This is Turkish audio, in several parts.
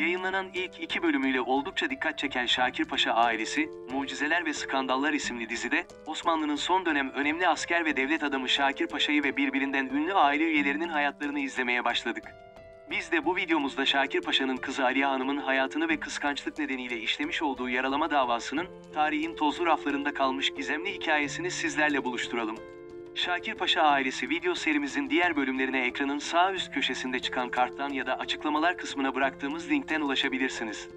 Yayınlanan ilk 2 bölümüyle oldukça dikkat çeken Şakir Paşa ailesi, Mucizeler ve Skandallar isimli dizide, Osmanlı'nın son dönem önemli asker ve devlet adamı Şakir Paşa'yı ve birbirinden ünlü aile üyelerinin hayatlarını izlemeye başladık. Biz de bu videomuzda Şakir Paşa'nın kızı Aliye Hanım'ın hayatını ve kıskançlık nedeniyle işlemiş olduğu yaralama davasının, tarihin tozlu raflarında kalmış gizemli hikayesini sizlerle buluşturalım. Şakir Paşa ailesi video serimizin diğer bölümlerine ekranın sağ üst köşesinde çıkan karttan ya da açıklamalar kısmına bıraktığımız linkten ulaşabilirsiniz.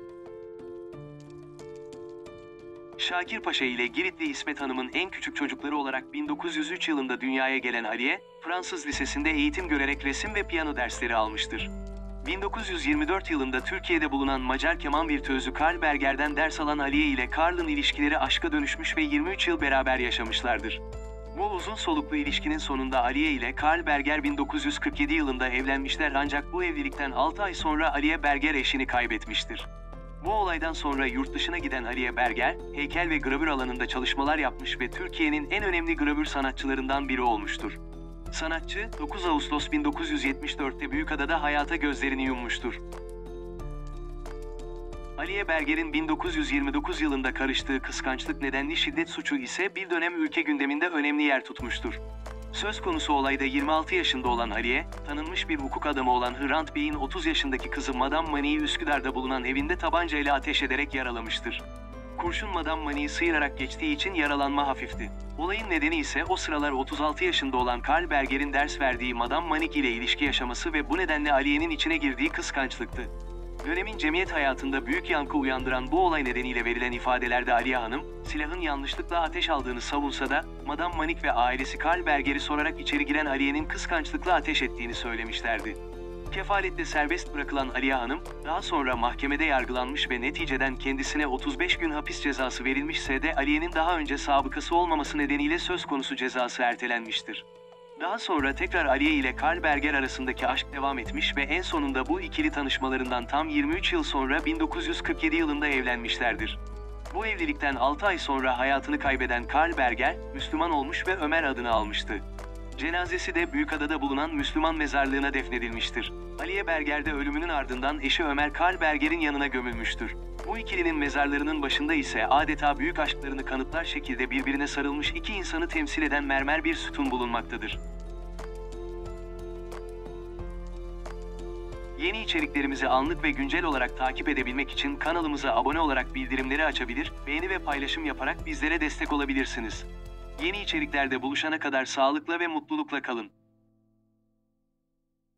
Şakir Paşa ile Giritli İsmet Hanım'ın en küçük çocukları olarak 1903 yılında dünyaya gelen Aliye, Fransız lisesinde eğitim görerek resim ve piyano dersleri almıştır. 1924 yılında Türkiye'de bulunan Macar keman virtüözü Karl Berger'den ders alan Aliye ile Karl'ın ilişkileri aşka dönüşmüş ve 23 yıl beraber yaşamışlardır. Bu uzun soluklu ilişkinin sonunda Aliye ile Karl Berger 1947 yılında evlenmişler ancak bu evlilikten 6 ay sonra Aliye Berger eşini kaybetmiştir. Bu olaydan sonra yurt dışına giden Aliye Berger, heykel ve gravür alanında çalışmalar yapmış ve Türkiye'nin en önemli gravür sanatçılarından biri olmuştur. Sanatçı, 9 Ağustos 1974'te Büyükada'da hayata gözlerini yummuştur. Aliye Berger'in 1929 yılında karıştığı kıskançlık nedenli şiddet suçu ise bir dönem ülke gündeminde önemli yer tutmuştur. Söz konusu olayda 26 yaşında olan Aliye, tanınmış bir hukuk adamı olan Hrant Bey'in 30 yaşındaki kızı Madame Mani'yi Üsküdar'da bulunan evinde tabancayla ateş ederek yaralamıştır. Kurşun Madame Mani'yi sıyırarak geçtiği için yaralanma hafifti. Olayın nedeni ise o sıralar 36 yaşında olan Karl Berger'in ders verdiği Madame Manik ile ilişki yaşaması ve bu nedenle Aliye'nin içine girdiği kıskançlıktı. Dönemin cemiyet hayatında büyük yankı uyandıran bu olay nedeniyle verilen ifadelerde Aliye Hanım, silahın yanlışlıkla ateş aldığını savunsa da, Madame Manik ve ailesi Karl Berger'i sorarak içeri giren Aliye'nin kıskançlıkla ateş ettiğini söylemişlerdi. Kefaletle serbest bırakılan Aliye Hanım, daha sonra mahkemede yargılanmış ve neticeden kendisine 35 gün hapis cezası verilmişse de Aliye'nin daha önce sabıkası olmaması nedeniyle söz konusu cezası ertelenmiştir. Daha sonra tekrar Aliye ile Karl Berger arasındaki aşk devam etmiş ve en sonunda bu ikili tanışmalarından tam 23 yıl sonra 1947 yılında evlenmişlerdir. Bu evlilikten 6 ay sonra hayatını kaybeden Karl Berger, Müslüman olmuş ve Ömer adını almıştı. Cenazesi de Büyükada'da bulunan Müslüman mezarlığına defnedilmiştir. Aliye Berger de ölümünün ardından eşi Ömer Karl Berger'in yanına gömülmüştür. Bu ikilinin mezarlarının başında ise adeta büyük aşklarını kanıtlar şekilde birbirine sarılmış iki insanı temsil eden mermer bir sütun bulunmaktadır. Yeni içeriklerimizi anlık ve güncel olarak takip edebilmek için kanalımıza abone olarak bildirimleri açabilir, beğeni ve paylaşım yaparak bizlere destek olabilirsiniz. Yeni içeriklerde buluşana kadar sağlıkla ve mutlulukla kalın.